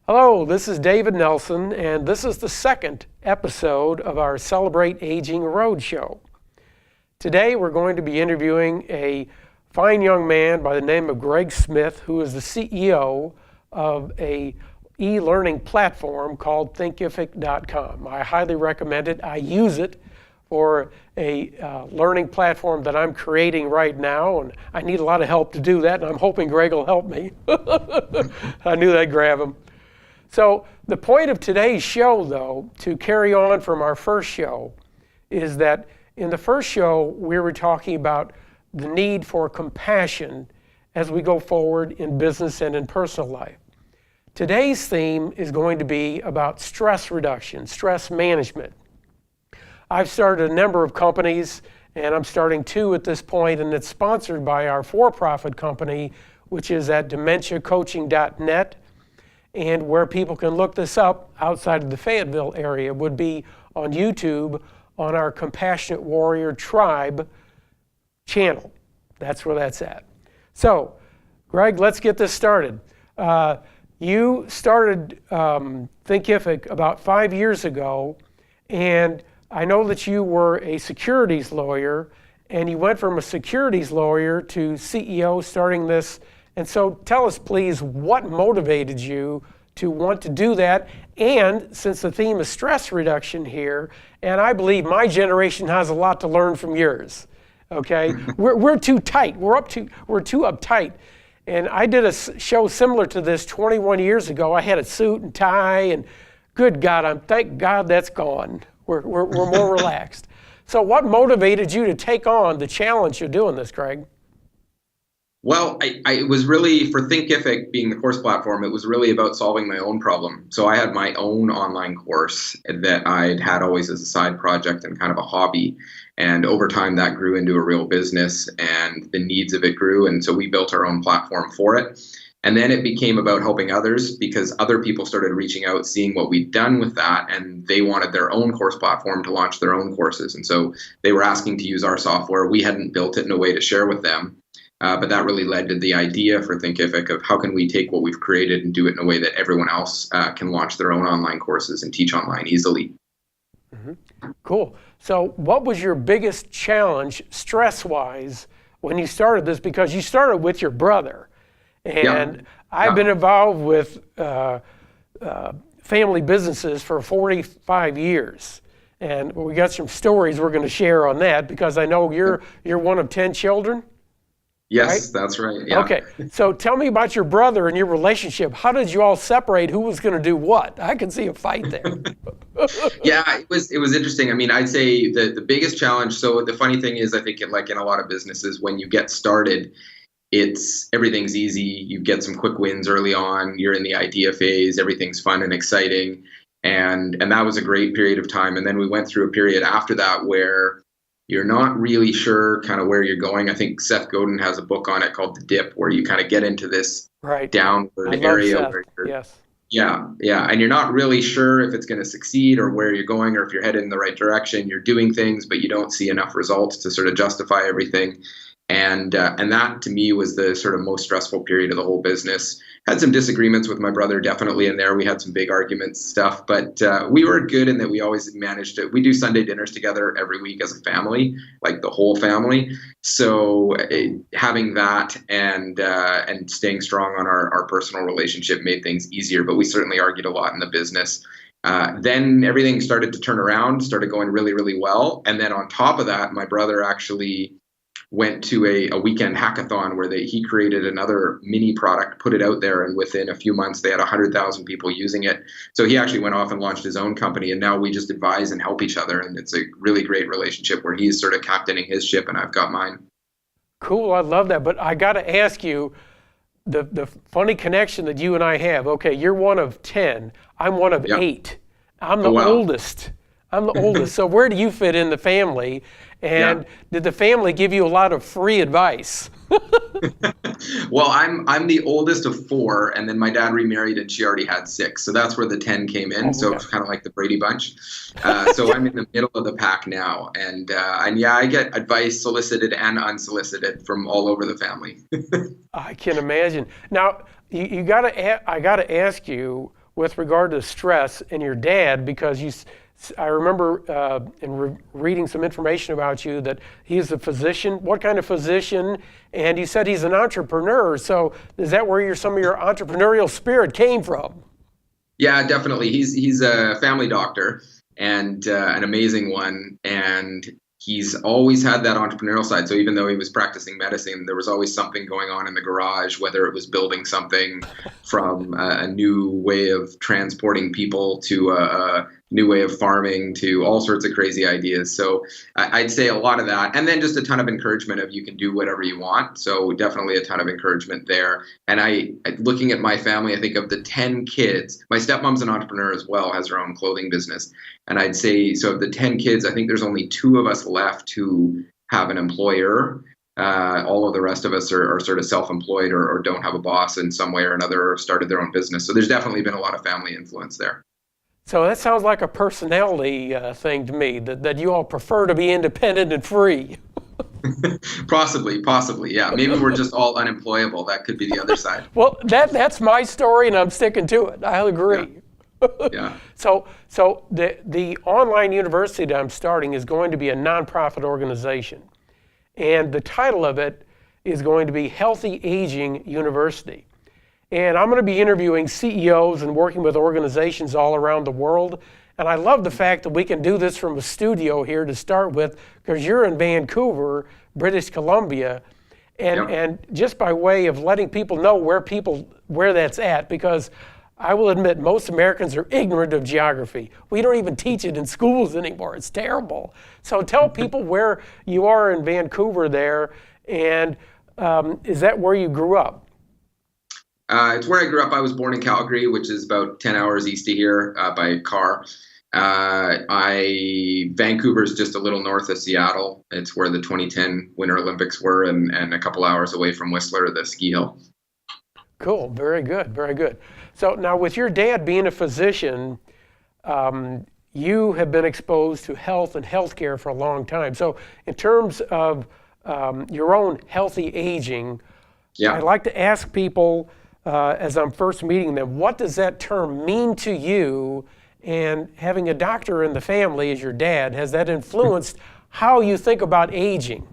Hello, this is David Nelson, and this is the second episode of our Celebrate Aging Roadshow. Today we're going to be interviewing a fine young man by the name of Greg Smith, who is the CEO of a e-learning platform called Thinkific.com. I highly recommend it. I use it for a learning platform that I'm creating right now, and I need a lot of help to do that, and I'm hoping Greg will help me. I knew I'd grab him. So the point of today's show, though, to carry on from our first show, is that in the first show we were talking about the need for compassion as we go forward in business and in personal life. Today's theme is going to be about stress reduction, stress management. I've started a number of companies, and I'm starting two at this point, and it's sponsored by our for-profit company, which is at dementiacoaching.net. And where people can look this up outside of the Fayetteville area would be on YouTube on our Compassionate Warrior Tribe channel. That's where that's at. So, Greg, let's get this started. You started Thinkific about 5 years ago, and I know that you were a securities lawyer, and you went from a securities lawyer to CEO starting this. And so tell us, please, what motivated you to want to do that? And since the theme is stress reduction here, and I believe my generation has a lot to learn from yours, okay? We're too tight. We're too uptight. And I did a show similar to this 21 years ago. I had a suit and tie, and good God, thank God that's gone. We're more relaxed. So what motivated you to take on the challenge of doing this, Greg? Well, it was really, for Thinkific being the course platform, it was really about solving my own problem. So I had my own online course that I'd had always as a side project and kind of a hobby. And over time that grew into a real business, and the needs of it grew. And so we built our own platform for it. And then it became about helping others, because other people started reaching out, seeing what we'd done with that, and they wanted their own course platform to launch their own courses. And so they were asking to use our software. We hadn't built it in a way to share with them. But that really led to the idea for Thinkific of how can we take what we've created and do it in a way that everyone else can launch their own online courses and teach online easily. Mm-hmm. Cool. So what was your biggest challenge stress-wise when you started this? Because you started with your brother. And I've been involved with family businesses for 45 years. And we got some stories we're going to share on that, because I know you're one of 10 children. Yes, right? That's right. Yeah. Okay, so tell me about your brother and your relationship. How did you all separate? Who was going to do what? I can see a fight there. Yeah, it was interesting. I mean, I'd say the biggest challenge. So the funny thing is, I think like in a lot of businesses, when you get started, everything's easy. You get some quick wins early on. You're in the idea phase. Everything's fun and exciting, and that was a great period of time. And then we went through a period after that where you're not really sure kind of where you're going. I think Seth Godin has a book on it called The Dip, where you kind of get into this downward area. Where yes. Yeah. And you're not really sure if it's going to succeed or where you're going or if you're headed in the right direction. You're doing things, but you don't see enough results to sort of justify everything. And that to me was the sort of most stressful period of the whole business. Had some disagreements with my brother, definitely in there. We had some big arguments and stuff, but we were good in that we always managed to. We do Sunday dinners together every week as a family, like the whole family. So having that and staying strong on our personal relationship made things easier, but we certainly argued a lot in the business. Then everything started to turn around, started going really, really well. And then on top of that, my brother actually went to a weekend hackathon where he created another mini product, put it out there, and within a few months they had 100,000 people using it. So he actually went off and launched his own company, and now we just advise and help each other, and it's a really great relationship where he's sort of captaining his ship and I've got mine. Cool, I love that. But I got to ask you, the funny connection that you and I have. Okay, you're one of 10, I'm one of 8. I'm the oldest. So where do you fit in the family? And did the family give you a lot of free advice? Well, I'm the oldest of 4, and then my dad remarried and she already had 6. So that's where the 10 came in. So it's kind of like the Brady Bunch. So I'm in the middle of the pack now. And yeah, I get advice solicited and unsolicited from all over the family. I can imagine. Now, I got to ask you, with regard to stress and your dad, because I remember reading some information about you that he's a physician. What kind of physician? And you said he's an entrepreneur. So is that where some of your entrepreneurial spirit came from? Yeah, definitely. He's a family doctor and an amazing one. And he's always had that entrepreneurial side. So even though he was practicing medicine, there was always something going on in the garage, whether it was building something from a new way of transporting people to a new way of farming to all sorts of crazy ideas. So I'd say a lot of that. And then just a ton of encouragement of you can do whatever you want. So definitely a ton of encouragement there. And looking at my family, I think of the 10 kids, my stepmom's an entrepreneur as well, has her own clothing business. And I'd say, so of the 10 kids, I think there's only 2 of us left who have an employer. All of the rest of us are sort of self-employed or don't have a boss in some way or another, or started their own business. So there's definitely been a lot of family influence there. So that sounds like a personality thing to me, that you all prefer to be independent and free. Possibly, yeah. Maybe we're just all unemployable. That could be the other side. Well, that's my story, and I'm sticking to it. I agree. Yeah. So the online university that I'm starting is going to be a nonprofit organization, and the title of it is going to be Healthy Aging University. And I'm going to be interviewing CEOs and working with organizations all around the world. And I love the fact that we can do this from a studio here to start with, because you're in Vancouver, British Columbia. And just by way of letting people know where that's at, because I will admit most Americans are ignorant of geography. We don't even teach it in schools anymore. It's terrible. So tell people where you are in Vancouver there, and is that where you grew up? It's where I grew up. I was born in Calgary, which is about 10 hours east of here by car. Vancouver's just a little north of Seattle. It's where the 2010 Winter Olympics were, and a couple hours away from Whistler, the ski hill. Cool. Very good. Very good. So now, with your dad being a physician, you have been exposed to health and healthcare for a long time. So in terms of your own healthy aging, I'd like to ask people, as I'm first meeting them, what does that term mean to you? And having a doctor in the family as your dad, has that influenced how you think about aging?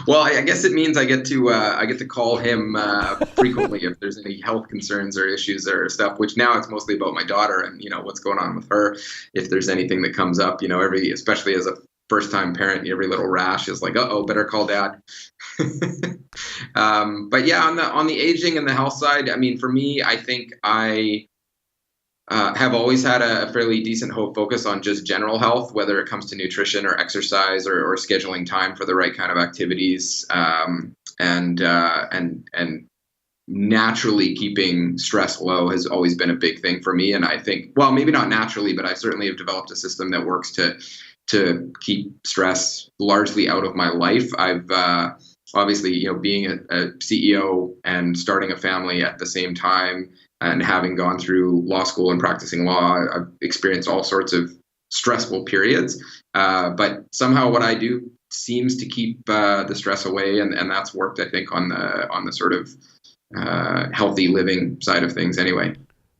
Well, I guess it means I get to call him frequently if there's any health concerns or issues or stuff. Which now it's mostly about my daughter and what's going on with her. If there's anything that comes up, especially as a first-time parent, every little rash is like, uh-oh, better call dad. But yeah, on the aging and the health side, I mean, for me, I think I have always had a fairly decent focus on just general health, whether it comes to nutrition or exercise or scheduling time for the right kind of activities, and naturally keeping stress low has always been a big thing for me. And I think, well, maybe not naturally, but I certainly have developed a system that works to keep stress largely out of my life. I've obviously, being a CEO and starting a family at the same time, and having gone through law school and practicing law, I've experienced all sorts of stressful periods. But somehow what I do seems to keep the stress away, and that's worked, I think, on the sort of healthy living side of things anyway.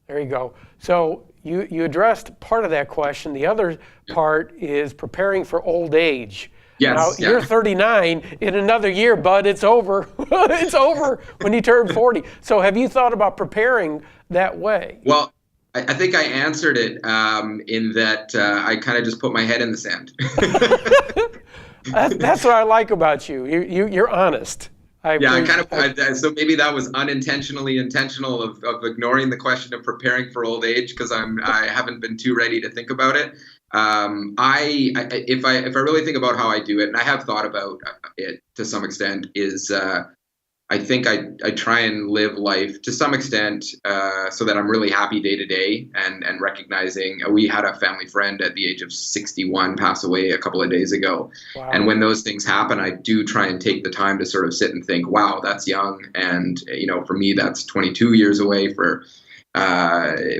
There you go. So you addressed part of that question. The other part is preparing for old age. Yes. Now, you're 39. In another year, bud, it's over. It's over when you turn 40. So have you thought about preparing that way? Well, I think I answered it in that I kind of just put my head in the sand. That's what I like about you. You're honest. So maybe that was unintentionally intentional of ignoring the question of preparing for old age, because I haven't been too ready to think about it. If I really think about how I do it, and I have thought about it to some extent, is I think I try and live life to some extent so that I'm really happy day to day, and recognizing we had a family friend at the age of 61 pass away a couple of days ago. Wow. And when those things happen, I do try and take the time to sort of sit and think, wow, that's young. And, for me, that's 22 years away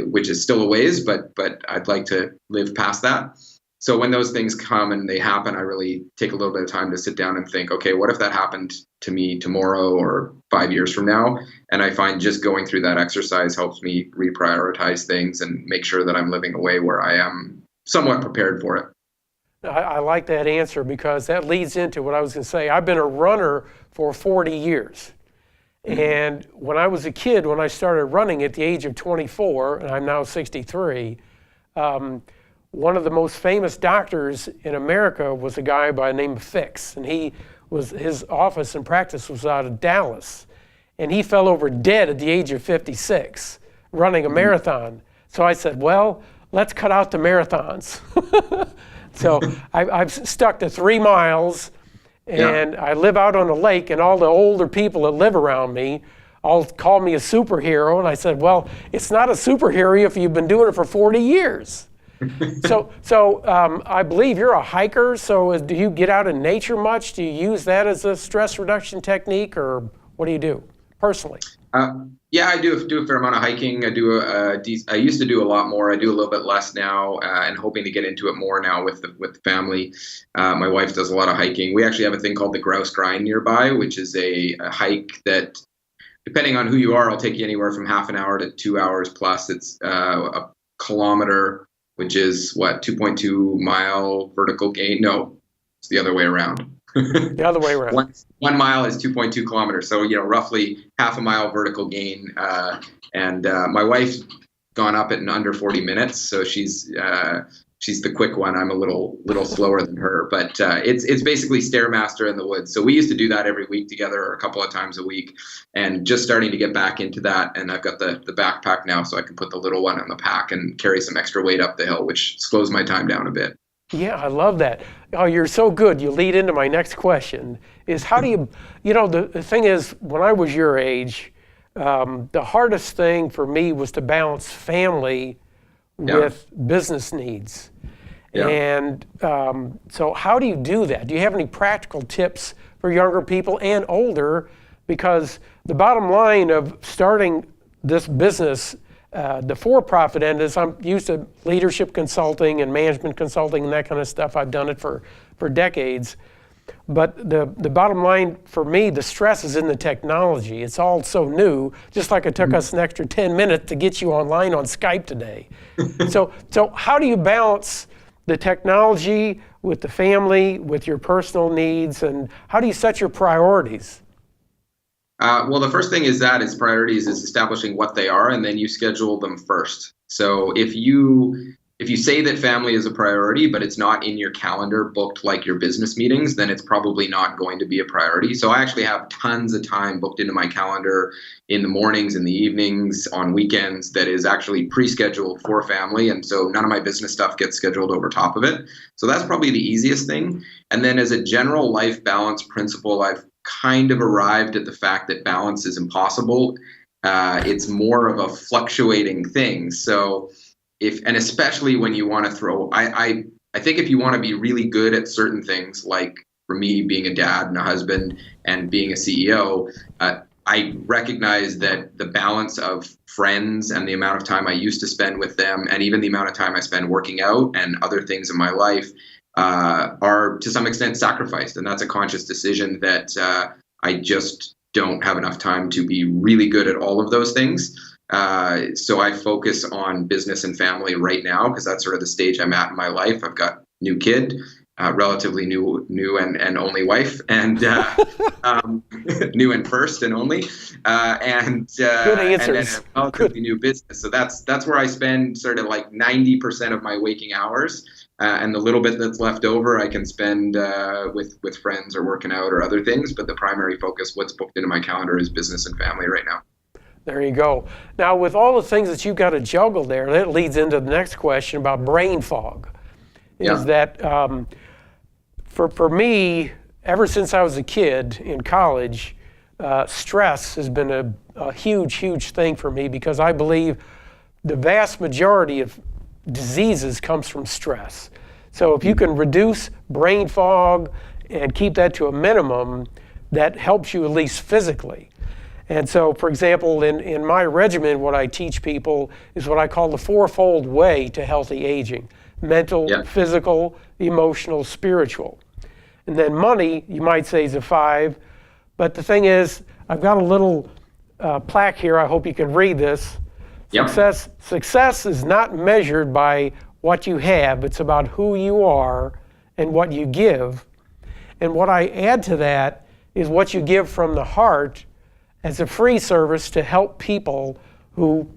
which is still a ways, but I'd like to live past that. So when those things come and they happen, I really take a little bit of time to sit down and think, okay, what if that happened to me tomorrow or 5 years from now? And I find just going through that exercise helps me reprioritize things and make sure that I'm living a way where I am somewhat prepared for it. I like that answer because that leads into what I was going to say. I've been a runner for 40 years. And when I was a kid, when I started running at the age of 24, and I'm now 63, one of the most famous doctors in America was a guy by the name of Fix, and his office and practice was out of Dallas, and he fell over dead at the age of 56 running a marathon. So I said, well, let's cut out the marathons. So I've stuck to 3 miles, and I live out on a lake, and all the older people that live around me all call me a superhero, and I said, well, it's not a superhero if you've been doing it for 40 years. So I believe you're a hiker, so do you get out in nature much? Do you use that as a stress reduction technique, or what do you do personally? Yeah, I do a fair amount of hiking. I used to do a lot more. I do a little bit less now, and hoping to get into it more now with the family. My wife does a lot of hiking. We actually have a thing called the Grouse Grind nearby, which is a hike that, depending on who you are, will take you anywhere from half an hour to 2 hours plus. It's a kilometer, which is 2.2 mile vertical gain. No, it's the other way around. The other way around. 1 mile is 2.2 kilometers. So, roughly half a mile vertical gain. And my wife's gone up it in under 40 minutes. So she's the quick one. I'm a little slower than her, but it's basically Stairmaster in the woods. So we used to do that every week together, or a couple of times a week, and just starting to get back into that. And I've got the backpack now, so I can put the little one on the pack and carry some extra weight up the hill, which slows my time down a bit. Yeah, I love that. Oh, you're so good. You lead into my next question, is how do you, the thing is, when I was your age, the hardest thing for me was to balance family with business needs. Yeah. And so how do you do that? Do you have any practical tips for younger people and older? Because the bottom line of starting this business, the for-profit end, is I'm used to leadership consulting and management consulting and that kind of stuff. I've done it for decades. But the bottom line for me, the stress is in the technology. It's all so new, just like it took us an extra 10 minutes to get you online on Skype today. So how do you balance the technology with the family, with your personal needs, and how do you set your priorities? Well, the first thing is priorities is establishing what they are, and then you schedule them first. So if you say that family is a priority, but it's not in your calendar booked like your business meetings, then it's probably not going to be a priority. So I actually have tons of time booked into my calendar in the mornings, in the evenings, on weekends that is actually pre-scheduled for family. And so none of my business stuff gets scheduled over top of it. So that's probably the easiest thing. And then as a general life balance principle, I've kind of arrived at the fact that balance is impossible. It's more of a fluctuating thing. So and especially when you want to throw, I think if you want to be really good at certain things, like for me, being a dad and a husband and being a CEO, I recognize that the balance of friends and the amount of time I used to spend with them, and even the amount of time I spend working out and other things in my life, are to some extent sacrificed. And that's a conscious decision that I just don't have enough time to be really good at all of those things. So I focus on business and family right now because that's sort of the stage I'm at in my life. I've got new kid, relatively new and only wife, and new and first and only, and good answers. And a relatively new business. So that's where I spend sort of like 90% of my waking hours, and the little bit that's left over I can spend with friends or working out or other things. But the primary focus, what's booked into my calendar, is business and family right now. There you go. Now, with all the things that you've got to juggle there, that leads into the next question about brain fog. Is that for me, ever since I was a kid in college, stress has been a huge, huge thing for me because I believe the vast majority of diseases comes from stress. So if you can reduce brain fog and keep that to a minimum, that helps you at least physically. And so, for example, in my regimen, what I teach people is what I call the fourfold way to healthy aging. mental, Yeah. physical, emotional, spiritual. And then money, you might say, is a 5. But the thing is, I've got a little plaque here. I hope you can read this. Yep. Success is not measured by what you have. It's about who you are and what you give. And what I add to that is what you give from the heart as a free service to help people who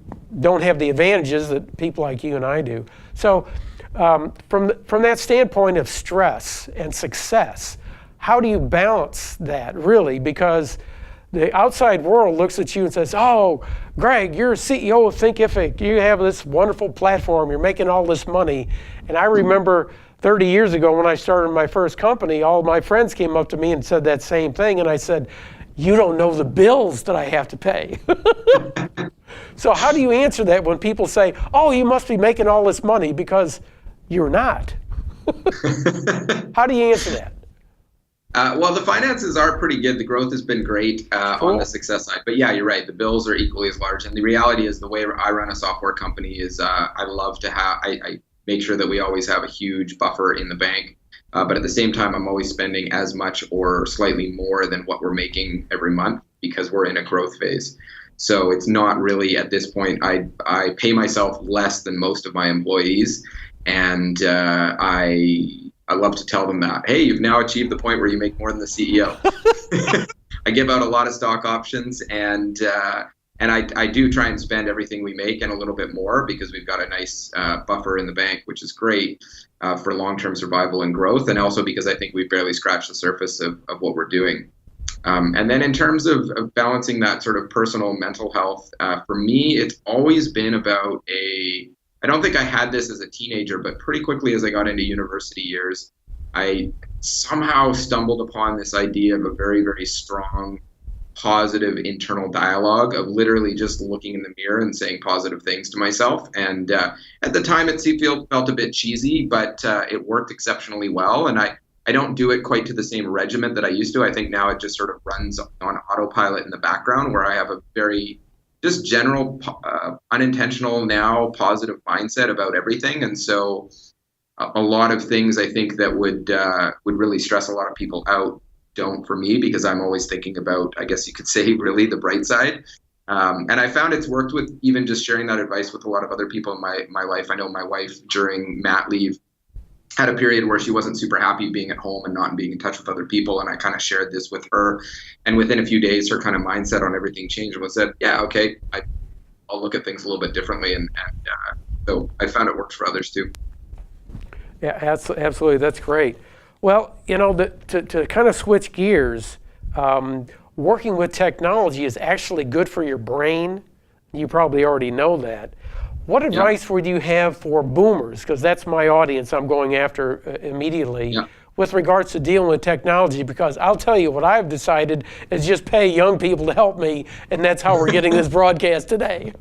don't have the advantages that people like you and I do. So from that standpoint of stress and success, how do you balance that really? Because the outside world looks at you and says, oh, Greg, you're a CEO of Thinkific. You have this wonderful platform. You're making all this money. And I remember 30 years ago when I started my first company, all my friends came up to me and said that same thing. And I said, you don't know the bills that I have to pay. So how do you answer that when people say, oh, you must be making all this money, because you're not? How do you answer that? Well, the finances are pretty good. The growth has been great Cool. on the success side. But yeah, you're right. The bills are equally as large. And the reality is, the way I run a software company is I love to have, I make sure that we always have a huge buffer in the bank. But at the same time, I'm always spending as much or slightly more than what we're making every month, because we're in a growth phase. So it's not really, at this point, I pay myself less than most of my employees. And I love to tell them that, hey, you've now achieved the point where you make more than the CEO. I give out a lot of stock options, and I do try and spend everything we make and a little bit more, because we've got a nice buffer in the bank, which is great for long-term survival and growth, and also because I think we've barely scratched the surface of what we're doing. And then in terms of balancing that sort of personal mental health, for me, it's always been about I don't think I had this as a teenager, but pretty quickly as I got into university years, I somehow stumbled upon this idea of a very, very strong, positive internal dialogue of literally just looking in the mirror and saying positive things to myself. And at the time, it felt a bit cheesy, but it worked exceptionally well. And I don't do it quite to the same regiment that I used to. I think now it just sort of runs on autopilot in the background, where I have a very just general, unintentional now positive mindset about everything. And so a lot of things I think that would really stress a lot of people out don't for me, because I'm always thinking about, I guess you could say, really the bright side. And I found it's worked with even just sharing that advice with a lot of other people in my life. I know my wife, during mat leave, had a period where she wasn't super happy being at home and not being in touch with other people. And I kind of shared this with her. And within a few days, her kind of mindset on everything changed and was said, yeah, okay, I'll look at things a little bit differently. And so I found it works for others too. Yeah, absolutely. That's great. Well, to kind of switch gears, working with technology is actually good for your brain. You probably already know that. What advice would you have for boomers? Because that's my audience I'm going after immediately with regards to dealing with technology. Because I'll tell you, what I've decided is just pay young people to help me, and that's how we're getting this broadcast today.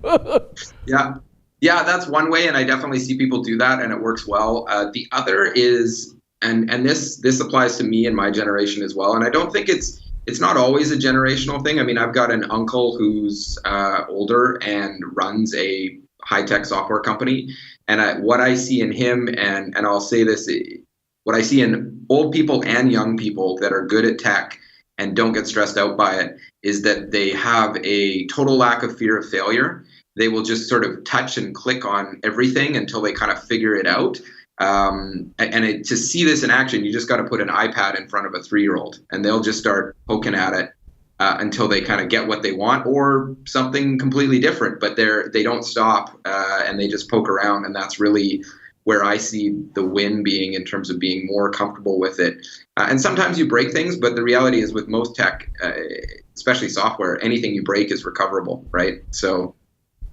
Yeah, that's one way, and I definitely see people do that, and it works well. The other is, and this applies to me and my generation as well, and I don't think it's not always a generational thing. I mean, I've got an uncle who's older and runs a high-tech software company, and what I see in him, and I'll say this, what I see in old people and young people that are good at tech and don't get stressed out by it, is that they have a total lack of fear of failure. They will just sort of touch and click on everything until they kind of figure it out. To see this in action, you just got to put an iPad in front of a 3-year-old, and they'll just start poking at it until they kind of get what they want, or something completely different. But they don't stop, and they just poke around, and that's really where I see the win being, in terms of being more comfortable with it. And sometimes you break things, but the reality is, with most tech, especially software, anything you break is recoverable, right? So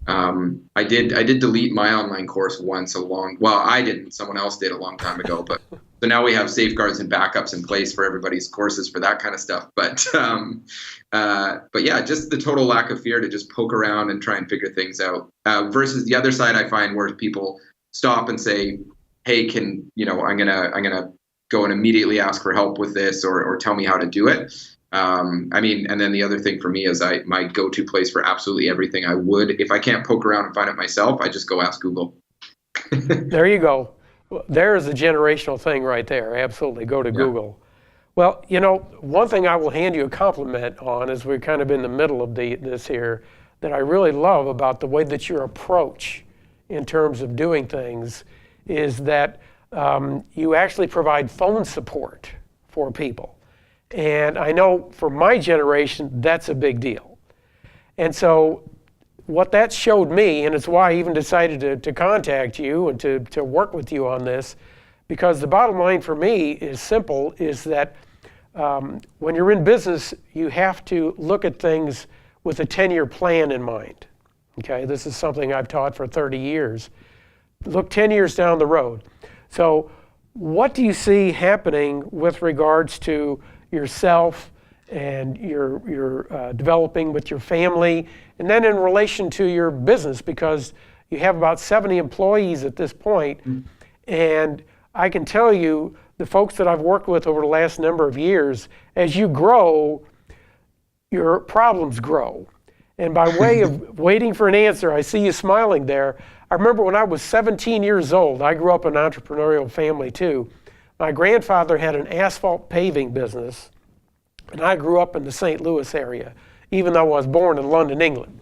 I did delete my online course once I didn't, someone else did a long time ago, but so now we have safeguards and backups in place for everybody's courses for that kind of stuff. But yeah, just the total lack of fear to just poke around and try and figure things out, versus the other side I find, where people stop and say, hey, I'm gonna go and immediately ask for help with this, or tell me how to do it. And then the other thing for me is my go-to place for absolutely everything. If I can't poke around and find it myself, I just go ask Google. There you go. Well, there is a generational thing right there. Absolutely. Go to Yeah. Google. Well, one thing I will hand you a compliment on as we're kind of in the middle of this here that I really love about the way that your approach in terms of doing things is that you actually provide phone support for people. And I know for my generation, that's a big deal. And so what that showed me, and it's why I even decided to contact you and to work with you on this, because the bottom line for me is simple, is that when you're in business, you have to look at things with a 10-year plan in mind. Okay, this is something I've taught for 30 years. Look 10 years down the road. So what do you see happening with regards to yourself and your developing with your family, and then in relation to your business, because you have about 70 employees at this point, and I can tell you, the folks that I've worked with over the last number of years, as you grow, your problems grow. And by way of waiting for an answer, I see you smiling there. I remember when I was 17 years old, I grew up in an entrepreneurial family too. My grandfather had an asphalt paving business, and I grew up in the St. Louis area, even though I was born in London, England.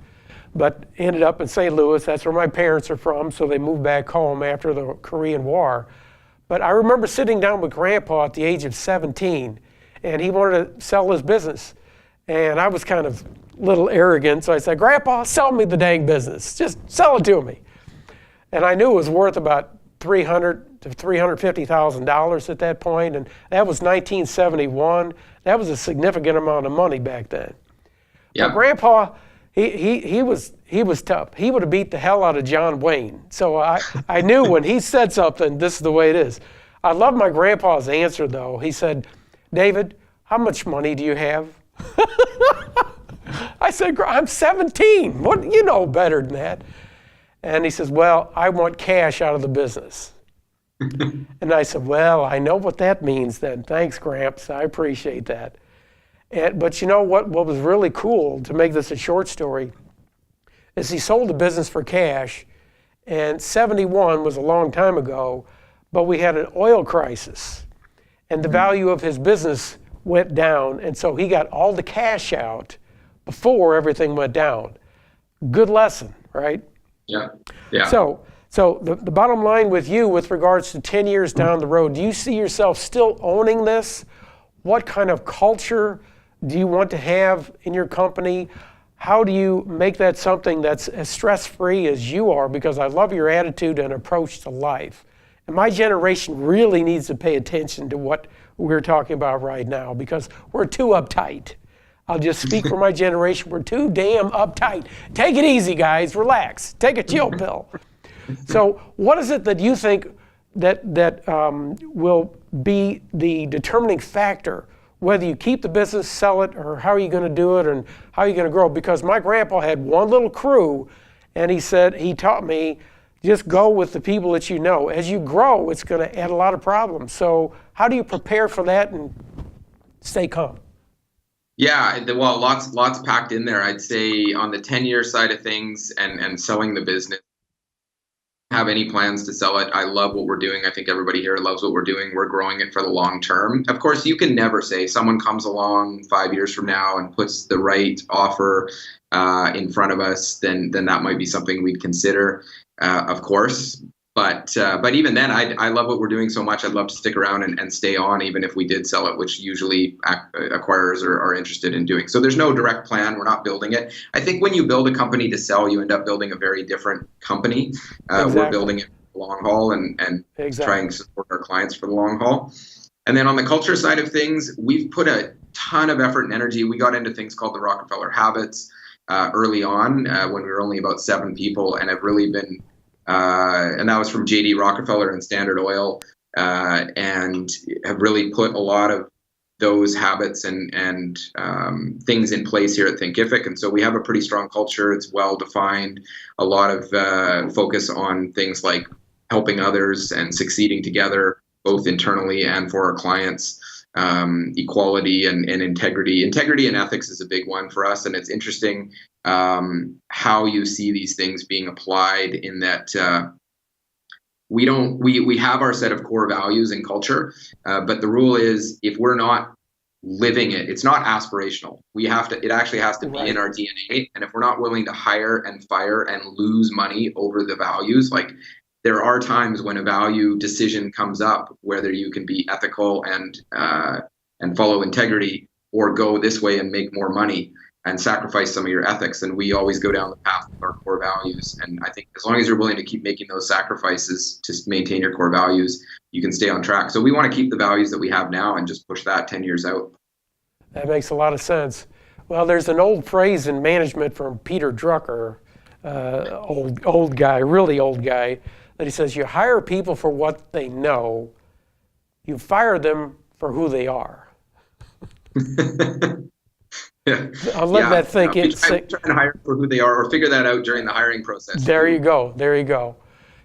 But ended up in St. Louis, that's where my parents are from, so they moved back home after the Korean War. But I remember sitting down with Grandpa at the age of 17, and he wanted to sell his business. And I was kind of a little arrogant, so I said, Grandpa, sell me the dang business. Just sell it to me. And I knew it was worth about $300,000 to $350,000 at that point, and that was 1971. That was a significant amount of money back then. Yeah. But Grandpa, he was tough. He would have beat the hell out of John Wayne. So I knew when he said something, this is the way it is. I love my grandpa's answer though. He said, David, how much money do you have? I said, I'm 17. What, you know better than that. And he says, well, I want cash out of the business. And I said, well, I know what that means then. Thanks, Gramps. I appreciate that. But you know what was really cool, to make this a short story, is he sold the business for cash, and 71 was a long time ago, but we had an oil crisis, and the value of his business went down, and so he got all the cash out before everything went down. Good lesson, right? Yeah. Yeah. So the bottom line with you with regards to 10 years down the road, do you see yourself still owning this? What kind of culture do you want to have in your company? How do you make that something that's as stress-free as you are? Because I love your attitude and approach to life. And my generation really needs to pay attention to what we're talking about right now, because we're too uptight. I'll just speak for my generation. We're too damn uptight. Take it easy, guys. Relax. Take a chill pill. So what is it that you think that will be the determining factor, whether you keep the business, sell it, or how are you going to do it, and how are you going to grow? Because my grandpa had one little crew, and he taught me, just go with the people that you know. As you grow, it's going to add a lot of problems. So how do you prepare for that and stay calm? Yeah, well, lots packed in there. I'd say on the 10-year side of things and selling the business, have any plans to sell it. I love what we're doing. I think everybody here loves what we're doing. We're growing it for the long term. Of course, you can never say someone comes along 5 years from now and puts the right offer in front of us, then that might be something we'd consider, of course. But even then, I love what we're doing so much. I'd love to stick around and stay on, even if we did sell it, which usually acquirers are interested in doing. So there's no direct plan. We're not building it. I think when you build a company to sell, you end up building a very different company. Exactly. We're building it for the long haul and Exactly. trying to support our clients for the long haul. And then on the culture side of things, we've put a ton of effort and energy. We got into things called the Rockefeller Habits early on when we were only about 7 people, and have really been and that was from J.D. Rockefeller and Standard Oil, and have really put a lot of those habits and things in place here at Thinkific. And so we have a pretty strong culture. It's well defined, a lot of focus on things like helping others and succeeding together, both internally and for our clients. Equality and integrity. Integrity and ethics is a big one for us, and it's interesting how you see these things being applied in that we have our set of core values and culture, but the rule is if we're not living it, it's not aspirational. It actually has to be in our DNA. And if we're not willing to hire and fire and lose money over the values, like there are times when a value decision comes up, whether you can be ethical and follow integrity, or go this way and make more money and sacrifice some of your ethics. And we always go down the path of our core values. And I think as long as you're willing to keep making those sacrifices to maintain your core values, you can stay on track. So we want to keep the values that we have now and just push that 10 years out. That makes a lot of sense. Well, there's an old phrase in management from Peter Drucker, old guy, really old guy, that he says, you hire people for what they know, you fire them for who they are. I'll let that think in. Try and hire for who they are, or figure that out during the hiring process. There you go.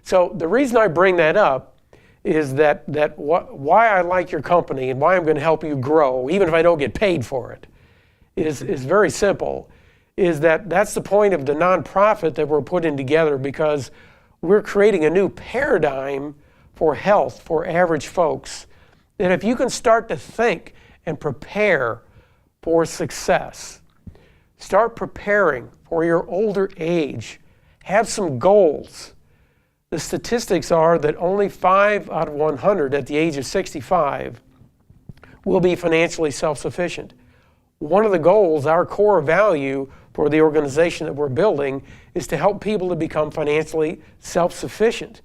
So the reason I bring that up is that why I like your company and why I'm going to help you grow, even if I don't get paid for it, is very simple. Is that's the point of the nonprofit that we're putting together, because we're creating a new paradigm for health for average folks. That if you can start to think and prepare for success, start preparing for your older age, have some goals. The statistics are that only 5 out of 100 at the age of 65 will be financially self-sufficient. One of the goals, our core value for the organization that we're building, is to help people to become financially self-sufficient.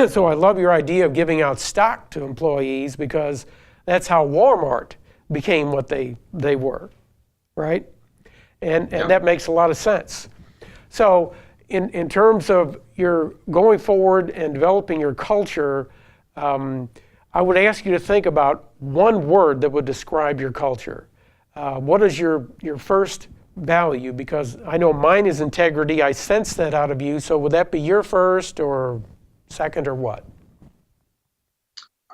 So I love your idea of giving out stock to employees, because that's how Walmart became what they were, right? And that makes a lot of sense. So in terms of your going forward and developing your culture, I would ask you to think about one word that would describe your culture. What is your first value? Because I know mine is integrity. I sense that out of you. So would that be your first or second or what?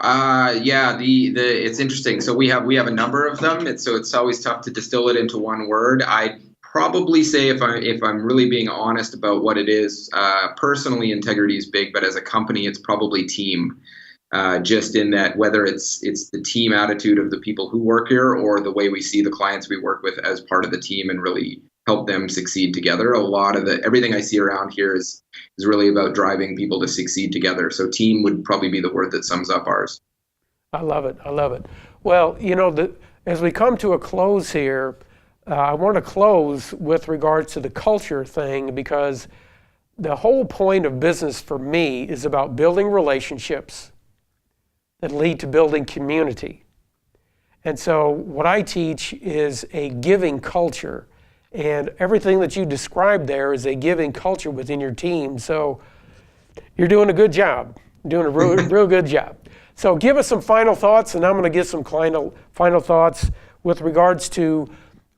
It's interesting. So we have a number of them. So it's always tough to distill it into one word. I'd probably say, if I'm really being honest about what it is, personally, integrity is big, but as a company, it's probably team. Just in that, whether it's the team attitude of the people who work here, or the way we see the clients we work with as part of the team and really help them succeed together. A lot of everything I see around here is really about driving people to succeed together. So team would probably be the word that sums up ours. I love it. Well, as we come to a close here, I want to close with regards to the culture thing, because the whole point of business for me is about building relationships that lead to building community. And so what I teach is a giving culture, and everything that you described there is a giving culture within your team. So you're doing a good job, doing a real good job. So give us some final thoughts, and I'm going to give some final thoughts with regards to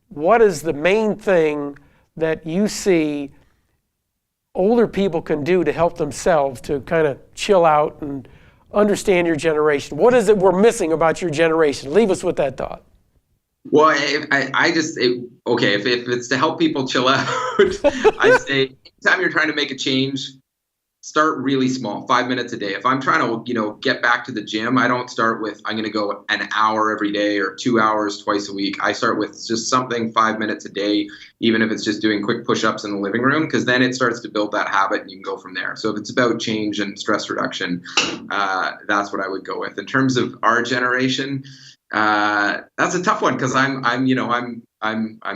what is the main thing that you see older people can do to help themselves to kind of chill out and understand your generation. What is it we're missing about your generation? Leave us with that thought. Well, if it's to help people chill out, I'd say anytime you're trying to make a change, start really small, 5 minutes a day. If I'm trying to, get back to the gym, I don't start with, I'm going to go an hour every day or 2 hours twice a week. I start with just something 5 minutes a day, even if it's just doing quick push-ups in the living room, because then it starts to build that habit and you can go from there. So if it's about change and stress reduction, that's what I would go with. In terms of our generation, that's a tough one, because I'm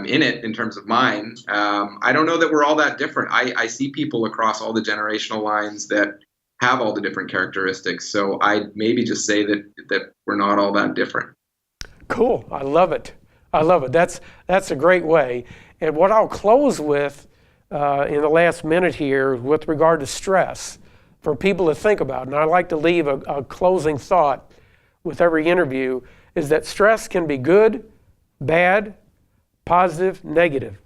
in it in terms of mine. I don't know that we're all that different. I see people across all the generational lines that have all the different characteristics. So I'd maybe just say that we're not all that different. Cool. I love it. That's a great way. And what I'll close with in the last minute here with regard to stress for people to think about, and I like to leave a closing thought with every interview, is that stress can be good, bad, positive, negative.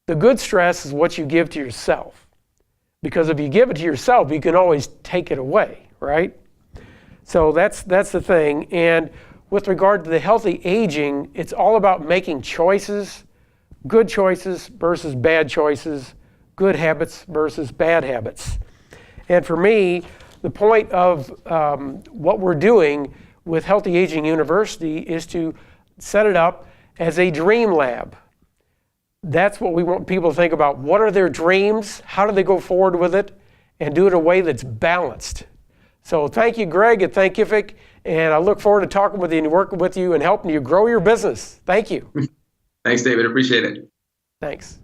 The good stress is what you give to yourself. Because if you give it to yourself, you can always take it away, right? So that's the thing. And with regard to the healthy aging, it's all about making choices, good choices versus bad choices, good habits versus bad habits. And for me, the point of what we're doing with Healthy Aging University is to set it up as a dream lab. That's what we want people to think about. What are their dreams? How do they go forward with it? And do it in a way that's balanced. So thank you, Greg, and thank you, Vic. And I look forward to talking with you and working with you and helping you grow your business. Thank you. Thanks, David. Appreciate it. Thanks.